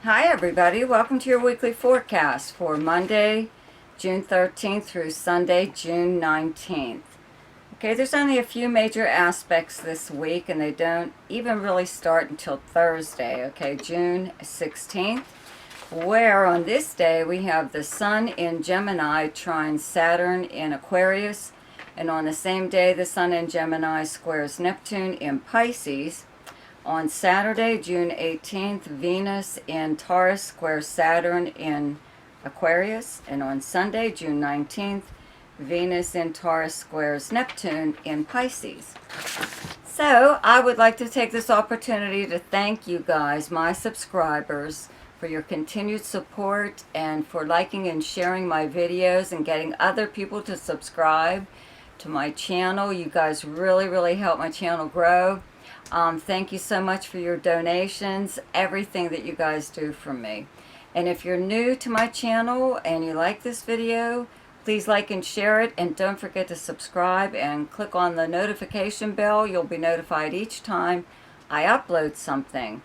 Hi everybody, welcome to your weekly forecast for Monday, June 13th through Sunday, June 19th. Okay, there's only a few major aspects this week and they don't even really start until Thursday, okay, June 16th, where on this day we have the Sun in Gemini trine Saturn in Aquarius, and on the same day the Sun in Gemini squares Neptune in Pisces. On Saturday, June 18th, Venus in Taurus squares Saturn in Aquarius. And on Sunday, June 19th, Venus in Taurus squares Neptune in Pisces. So, I would like to take this opportunity to thank you guys, my subscribers, for your continued support and for liking and sharing my videos and getting other people to subscribe to my channel. You guys really help my channel grow. Thank you so much for your donations, everything that you guys do for me. And if you're new to my channel and you like this video, please like and share it, and don't forget to subscribe and click on the notification bell. You'll be notified each time I upload something.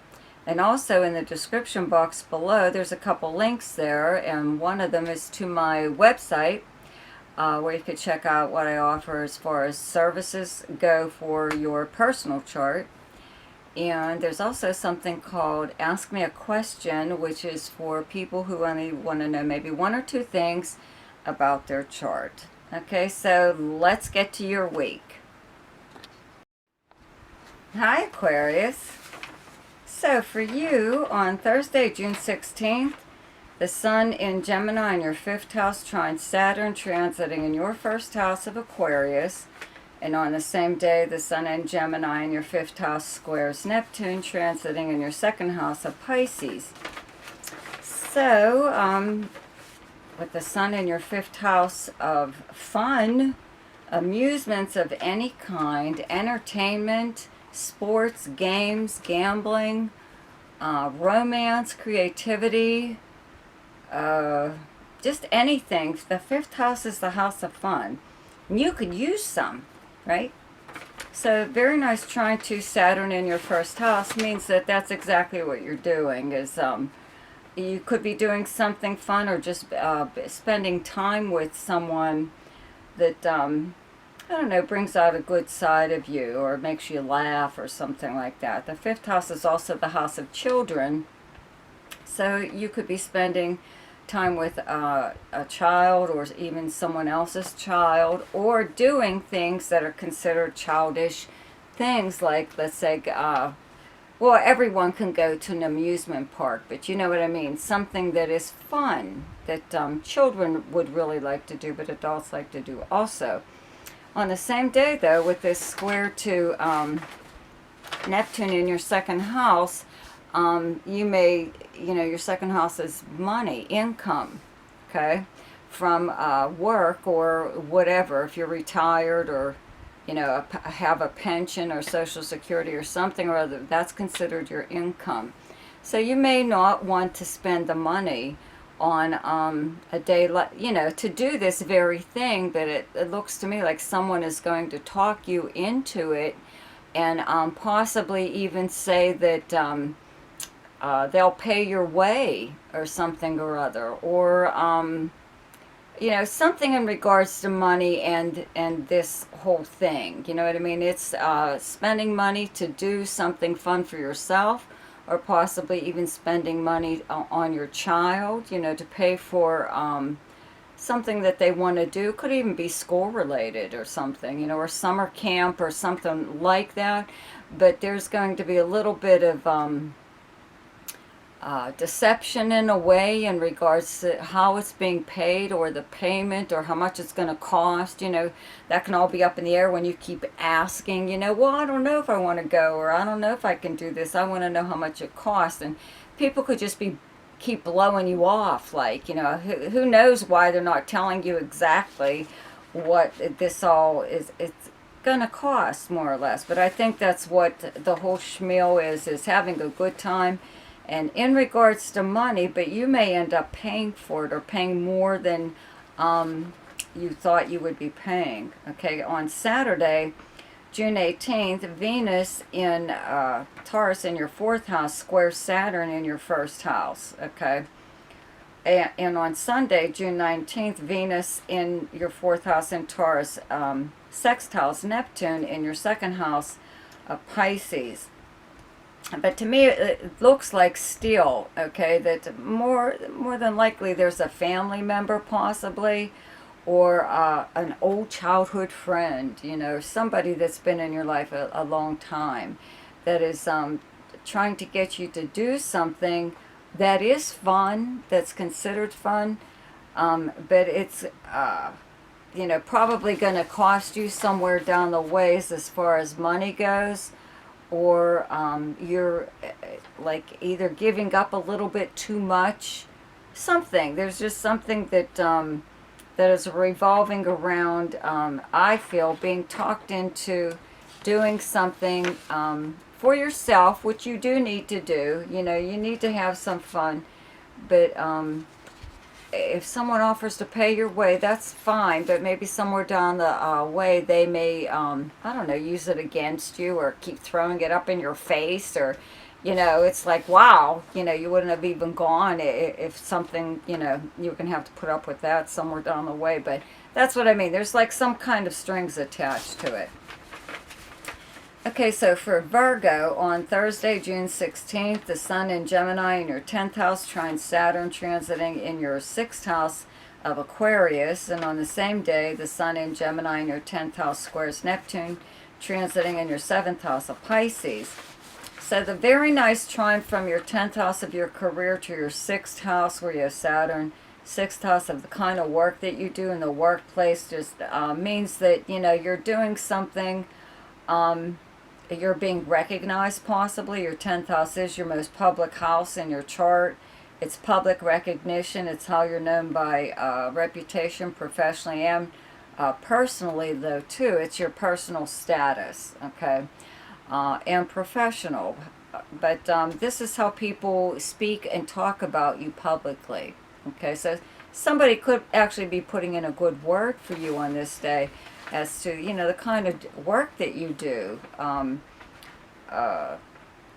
And also in the description box below, there's a couple links there, and one of them is to my website, where you could check out what I offer as far as services go for your personal chart. And there's also something called Ask Me a Question, which is for people who only want to know maybe one or two things about their chart. Okay, so let's get to your week. Hi Aquarius. So for you, on Thursday, June 16th, the Sun in Gemini in your 5th house trine Saturn, transiting in your 1st house of Aquarius. And on the same day, the Sun in Gemini in your 5th house squares Neptune, transiting in your 2nd house of Pisces. So, with the Sun in your 5th house of fun, amusements of any kind, entertainment, sports, games, gambling, romance, creativity, just anything. The 5th house is the house of fun. And you could use some, right? So very nice trine to Saturn in your 1st house means that that's exactly what you're doing. Is you could be doing something fun, or just spending time with someone that I don't know, brings out a good side of you or makes you laugh or something like that. The 5th house is also the house of children, so you could be spending time with a child or even someone else's child, or doing things that are considered childish things, like, let's say, well, everyone can go to an amusement park, but you know what I mean, something that is fun, that children would really like to do, but adults like to do also. On the same day, though, with this square to Neptune in your 2nd house, you may, your 2nd house is money, income, okay, from work or whatever. If you're retired, or, have a pension or Social Security or something or other, that's considered your income. So you may not want to spend the money on a day, to do this very thing, but it looks to me like someone is going to talk you into it, and possibly even say that they'll pay your way or something or other, or something in regards to money and this whole thing. You know what I mean? It's spending money to do something fun for yourself, or possibly even spending money on your child, to pay for something that they want to do. Could even be school related or something, or summer camp or something like that. But there's going to be a little bit of deception in a way in regards to how it's being paid, or the payment, or how much it's going to cost. That can all be up in the air when you keep asking, well, I don't know if I want to go, or I don't know if I can do this, I want to know how much it costs. And people could just keep blowing you off, like, who knows why they're not telling you exactly what this all is. It's gonna cost, more or less. But I think that's what the whole schmeal is having a good time. And in regards to money, but you may end up paying for it, or paying more than you thought you would be paying. Okay, on Saturday, June 18th, Venus in Taurus in your 4th house squares Saturn in your 1st house, okay? And on Sunday, June 19th, Venus in your 4th house in Taurus sextiles Neptune in your 2nd house of Pisces. But to me, it looks like still, okay, that more than likely there's a family member possibly, or an old childhood friend, you know, somebody that's been in your life a long time, that is trying to get you to do something that is fun, that's considered fun, but it's, you know, probably going to cost you somewhere down the ways as far as money goes, or you're like either giving up a little bit too much, something. There's just something that that is revolving around, I feel, being talked into doing something for yourself, which you do need to do. You know, you need to have some fun, but if someone offers to pay your way, that's fine, but maybe somewhere down the way they may, I don't know, use it against you or keep throwing it up in your face, or, you know, it's like, wow, you know, you wouldn't have even gone if something, you know, you're going to have to put up with that somewhere down the way, but that's what I mean. There's like some kind of strings attached to it. Okay, so for Virgo, on Thursday, June 16th, the Sun in Gemini in your 10th house trines Saturn transiting in your 6th house of Aquarius. And on the same day, the Sun in Gemini in your 10th house squares Neptune transiting in your 7th house of Pisces. So the very nice trine from your 10th house of your career to your 6th house where you have Saturn, 6th house of the kind of work that you do in the workplace, just means that, you know, you're doing something, you're being recognized possibly. Your 10th house is your most public house in your chart. It's public recognition. It's how you're known by reputation, professionally and personally, though, too. It's your personal status, okay, and professional. But this is how people speak and talk about you publicly, okay? So somebody could actually be putting in a good word for you on this day, as to, you know, the kind of work that you do.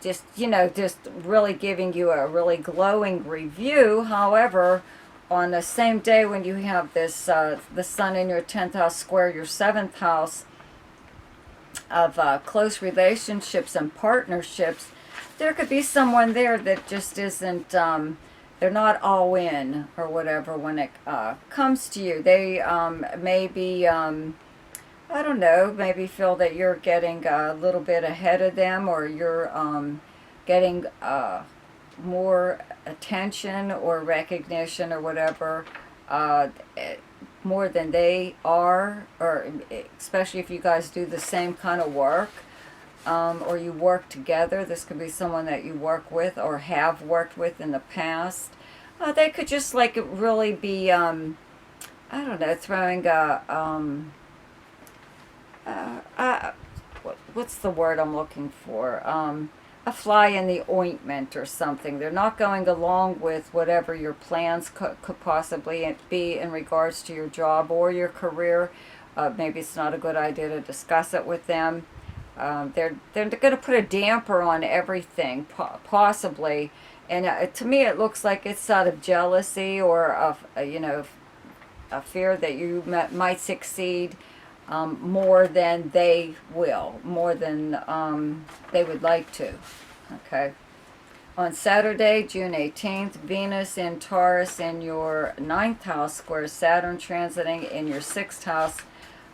Just, you know, just really giving you a really glowing review. However, on the same day when you have this, the Sun in your 10th house square your 7th house of close relationships and partnerships, there could be someone there that just isn't, they're not all in or whatever when it comes to you. They may be, I don't know, maybe feel that you're getting a little bit ahead of them, or you're getting more attention or recognition or whatever, more than they are, or especially if you guys do the same kind of work, or you work together. This could be someone that you work with or have worked with in the past. They could just like really be, I don't know, throwing a, what's the word I'm looking for? A fly in the ointment or something. They're not going along with whatever your plans could possibly be in regards to your job or your career. Maybe it's not a good idea to discuss it with them. They're going to put a damper on everything, possibly. And to me, it looks like it's out of jealousy or you know, a fear that you might succeed. More than they will, more than they would like to, okay? On Saturday, June 18th, Venus in Taurus in your 9th house squares Saturn transiting in your 6th house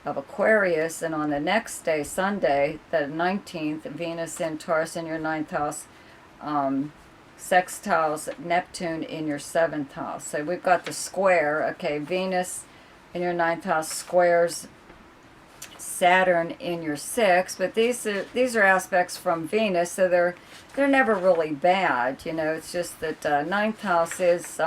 of Aquarius. And on the next day, Sunday, the 19th, Venus in Taurus in your 9th house, sextiles Neptune in your 7th house. So we've got the square, okay, Venus in your 9th house squares Saturn in your 6th, but these are aspects from Venus, so they're never really bad. You know, it's just that 9th house is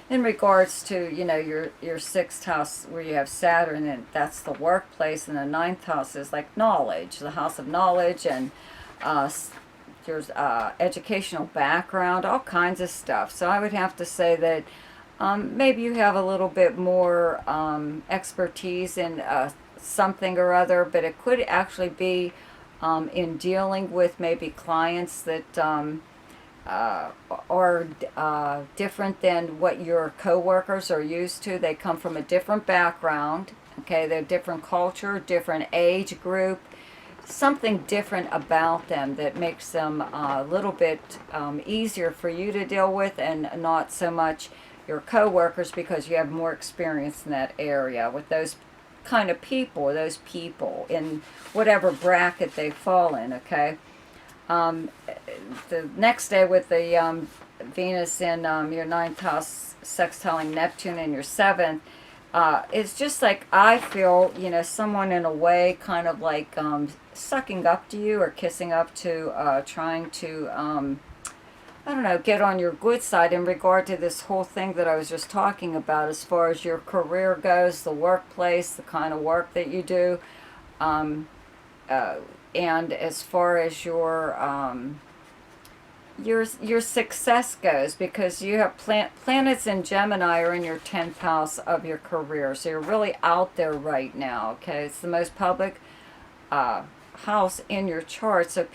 in regards to, you know, your 6th house where you have Saturn, and that's the workplace, and the 9th house is like knowledge, the house of knowledge, and your educational background, all kinds of stuff. So I would have to say that maybe you have a little bit more expertise in something or other, but it could actually be in dealing with maybe clients that are different than what your coworkers are used to. They come from a different background, okay? They're different culture, different age group, something different about them that makes them a little bit easier for you to deal with, and not so much your coworkers, because you have more experience in that area with those kind of people, those people in whatever bracket they fall in, okay? The next day with the Venus in your 9th house sextiling Neptune in your 7th, it's just like, I feel, you know, someone in a way kind of like sucking up to you or kissing up to, trying to, I don't know, get on your good side in regard to this whole thing that I was just talking about as far as your career goes, the workplace, the kind of work that you do, and as far as your success goes, because you have planets in Gemini are in your 10th house of your career, so you're really out there right now, okay? It's the most public house in your chart, so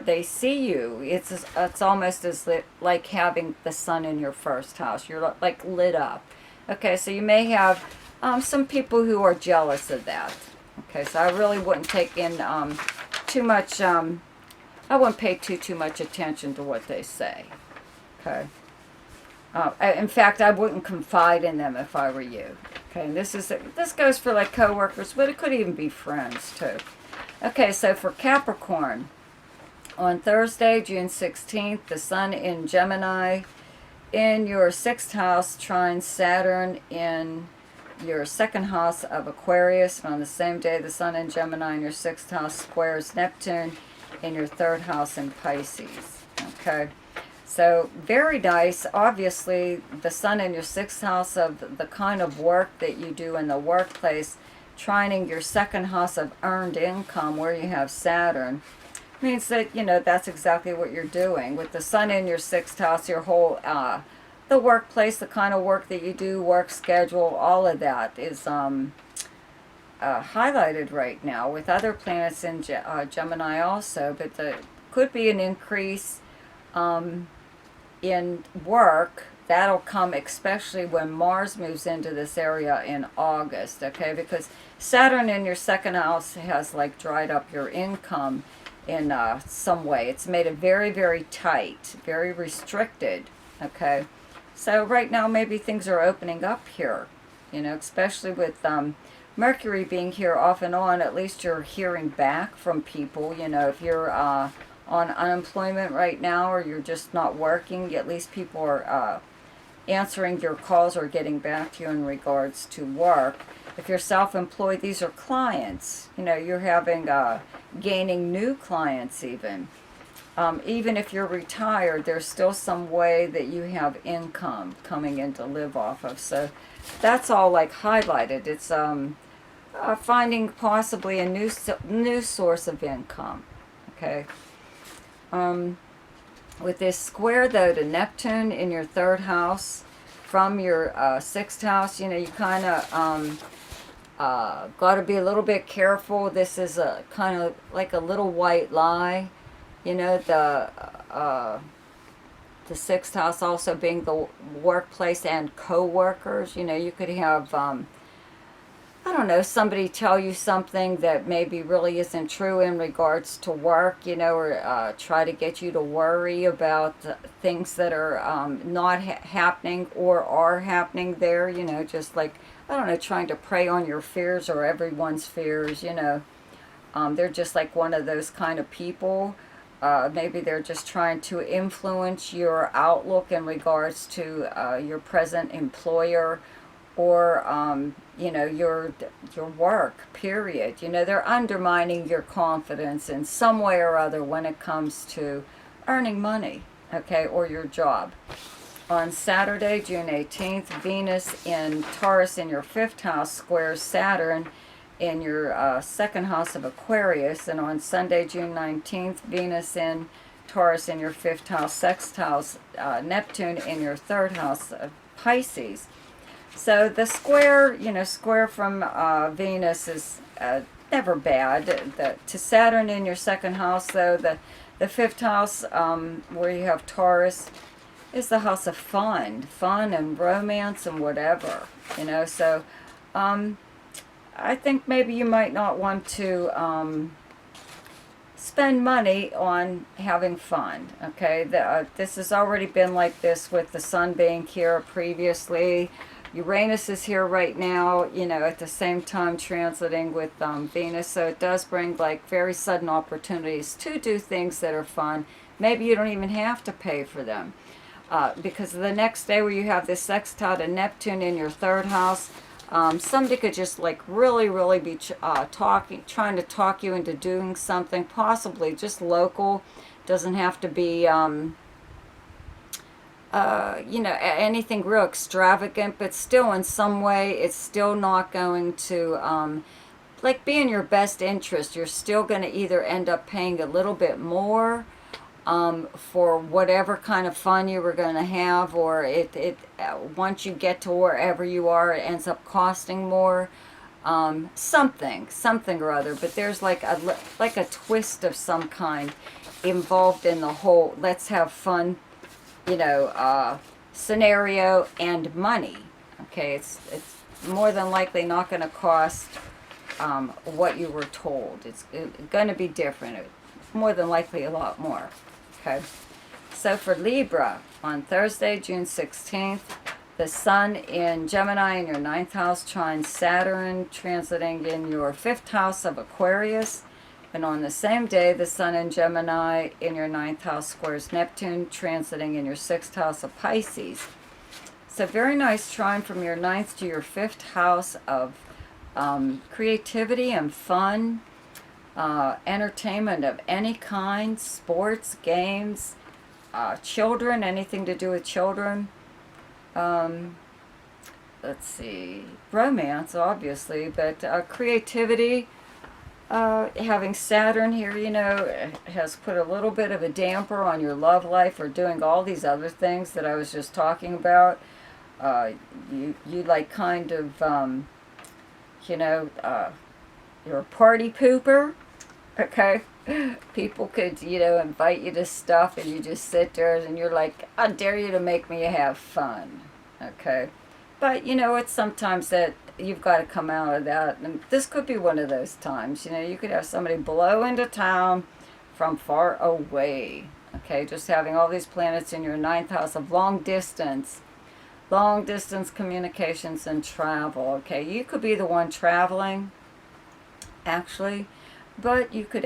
they see you. It's almost as like having the sun in your 1st house. You're like lit up, okay? So you may have some people who are jealous of that, okay? So I really wouldn't take in too much, I wouldn't pay too much attention to what they say, okay? In fact, I wouldn't confide in them if I were you, okay? And this goes for like coworkers, but it could even be friends too. Okay, so for Capricorn, on Thursday, June 16th, the sun in Gemini in your 6th house trines Saturn in your 2nd house of Aquarius. And on the same day, the sun in Gemini in your 6th house squares Neptune in your 3rd house in Pisces. Okay, so very nice. Obviously, the sun in your 6th house of the kind of work that you do in the workplace, trining your 2nd house of earned income where you have Saturn, means that, you know, that's exactly what you're doing. With the sun in your 6th house, your whole, the workplace, the kind of work that you do, work schedule, all of that is highlighted right now with other planets in Gemini also, but could be an increase in work. That'll come especially when Mars moves into this area in August, okay? Because Saturn in your 2nd house has like dried up your income in some way. It's made it very, very tight, very restricted, okay? So right now maybe things are opening up here, you know, especially with Mercury being here off and on. At least you're hearing back from people, you know, if you're on unemployment right now or you're just not working, at least people are answering your calls or getting back to you in regards to work. If you're self-employed, these are clients. You know, you're having gaining new clients even. Even if you're retired, there's still some way that you have income coming in to live off of. So that's all like highlighted. It's finding possibly a new source of income. Okay. With this square, though, to Neptune in your 3rd house from your 6th house, you know, you kind of got to be a little bit careful. This is a kind of like a little white lie. You know, the 6th house also being the workplace and co-workers. You know, you could have I don't know, somebody tell you something that maybe really isn't true in regards to work, you know, or try to get you to worry about things that are not happening or are happening there, you know, just like, I don't know, trying to prey on your fears or everyone's fears, you know. They're just like one of those kind of people. Maybe they're just trying to influence your outlook in regards to your present employer, or you know, your work, period. You know, they're undermining your confidence in some way or other when it comes to earning money, okay, or your job. On Saturday, June 18th, Venus in Taurus in your 5th house squares Saturn in your 2nd house of Aquarius. And on Sunday, June 19th, Venus in Taurus in your 5th house sextiles Neptune in your 3rd house of Pisces. So the square, square from Venus is never bad. To Saturn in your second house, though, the fifth house, where you have Taurus, is the house of fun and romance and whatever, So I think maybe you might not want to spend money on having fun, okay? This has already been like this with the sun being here previously. Uranus is here right now, at the same time transiting with Venus, so it does bring like very sudden opportunities to do things that are fun. Maybe you don't even have to pay for them. Because the next day where you have this sextile to Neptune in your third house, somebody could just like really be trying to talk you into doing something, possibly just local. Doesn't have to be anything real extravagant, but still in some way it's still not going to like be in your best interest. You're still going to either end up paying a little bit more for whatever kind of fun you were going to have, or once you get to wherever you are, it ends up costing more. Something or other, but there's like a twist of some kind involved in the whole let's have fun, scenario and money. Okay, it's more than likely not going to cost what you were told. It's going to be different. More than likely a lot more. Okay, so for Libra, on Thursday, June 16th, the Sun in Gemini in your 9th house trines Saturn, transiting in your 5th house of Aquarius. And on the same day, the Sun in Gemini in your 9th house squares Neptune, transiting in your 6th house of Pisces. So very nice trine from your 9th to your 5th house of creativity and fun. Entertainment of any kind, sports, games, children, anything to do with children. Let's see, romance, obviously, but creativity. Having Saturn here, has put a little bit of a damper on your love life or doing all these other things that I was just talking about. You like kind of, you're a party pooper, okay? People could, invite you to stuff and you just sit there and you're like, I dare you to make me have fun, okay? But, it's sometimes that you've got to come out of that. And this could be one of those times, you could have somebody blow into town from far away, okay? Just having all these planets in your 9th house of long distance communications and travel, okay? You could be the one traveling, actually, but you could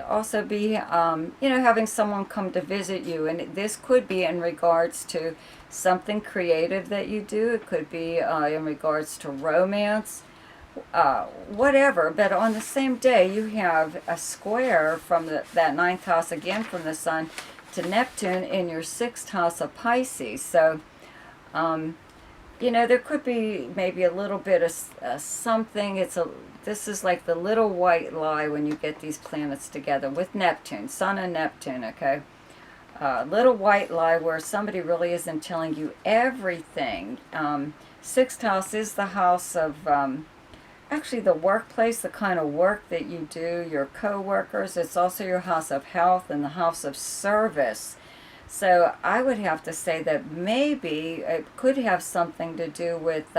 also be, having someone come to visit you, and this could be in regards to something creative that you do. It could be in regards to romance, whatever. But on the same day, you have a square from that 9th house, again from the Sun, to Neptune in your 6th house of Pisces. So, there could be maybe a little bit of something. This is like the little white lie when you get these planets together with Neptune, Sun and Neptune, okay? Little white lie where somebody really isn't telling you everything. 6th house is the house of actually the workplace, the kind of work that you do, your co-workers. It's also your house of health and the house of service. So I would have to say that maybe it could have something to do with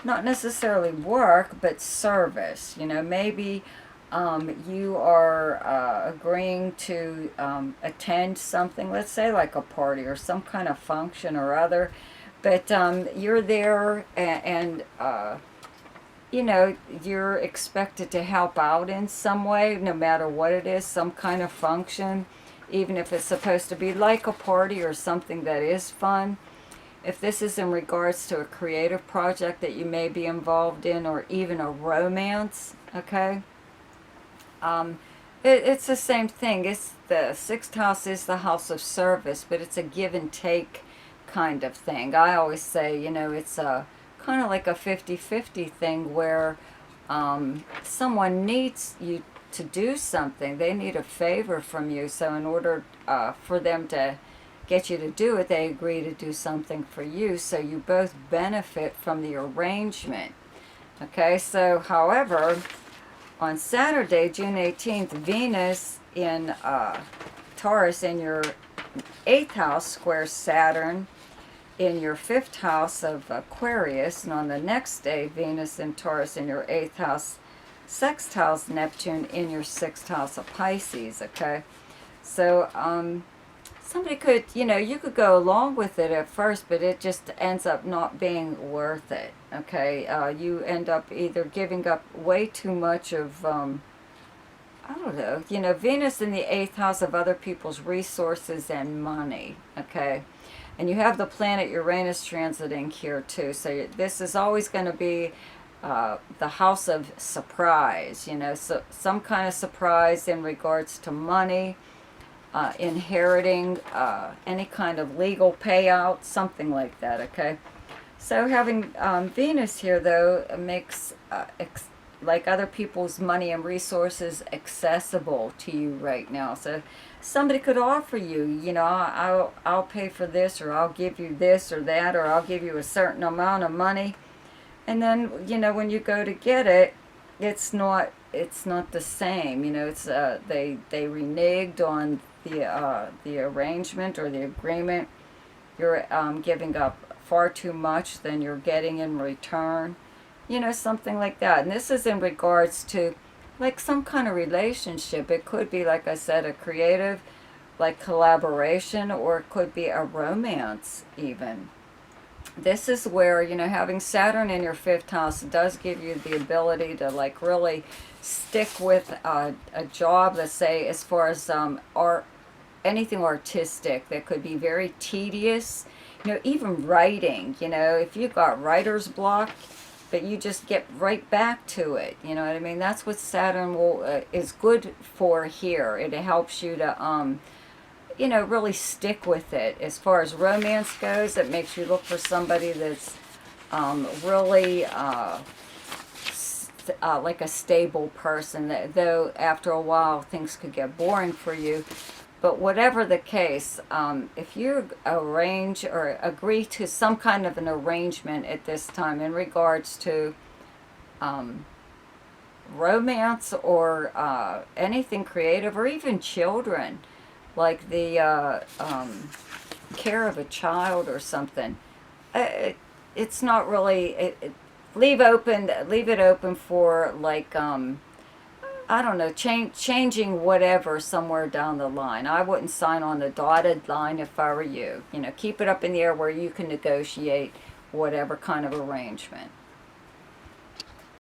not necessarily work, but service. Maybe you are agreeing to attend something, let's say like a party or some kind of function or other, but you're there and you're expected to help out in some way, no matter what it is, some kind of function, even if it's supposed to be like a party or something that is fun. If this is in regards to a creative project that you may be involved in, or even a romance, okay? It's the same thing. It's the 6th house is the house of service, but it's a give and take kind of thing. I always say, it's a kind of like a 50-50 thing where someone needs you to do something. They need a favor from you. So in order for them to get you to do it, they agree to do something for you, so you both benefit from the arrangement. Okay, so however, on Saturday, June 18th, Venus in Taurus in your 8th house squares Saturn in your 5th house of Aquarius, and on the next day, Venus in Taurus in your 8th house sextiles Neptune in your 6th house of Pisces. Okay, so somebody could, you could go along with it at first, but it just ends up not being worth it. Okay, you end up either giving up way too much of I don't know, Venus in the 8th house of other people's resources and money. Okay, and you have the planet Uranus transiting here too, so this is always going to be the house of surprise, so some kind of surprise in regards to money, inheriting, any kind of legal payout, something like that. Okay, so having Venus here though makes like other people's money and resources accessible to you right now. So somebody could offer you, I'll pay for this, or I'll give you this or that, or I'll give you a certain amount of money, and then when you go to get it, it's not the same. It's they reneged on the arrangement or the agreement. You're giving up far too much than you're getting in return. Something like that. And this is in regards to like some kind of relationship. It could be, like I said, a creative, like collaboration, or it could be a romance even. This is where, having Saturn in your 5th house does give you the ability to like really stick with a job, let's say, as far as art, anything artistic that could be very tedious. Even writing, if you've got writer's block, but you just get right back to it. You know what I mean? That's what Saturn is good for here. It helps you to, really stick with it. As far as romance goes, it makes you look for somebody that's really like a stable person. Though after a while things could get boring for you. But whatever the case, if you arrange or agree to some kind of an arrangement at this time in regards to romance or anything creative, or even children, like the care of a child or something, it's not really. Leave it open for like I don't know, changing whatever somewhere down the line. I wouldn't sign on the dotted line if I were you. Keep it up in the air where you can negotiate whatever kind of arrangement.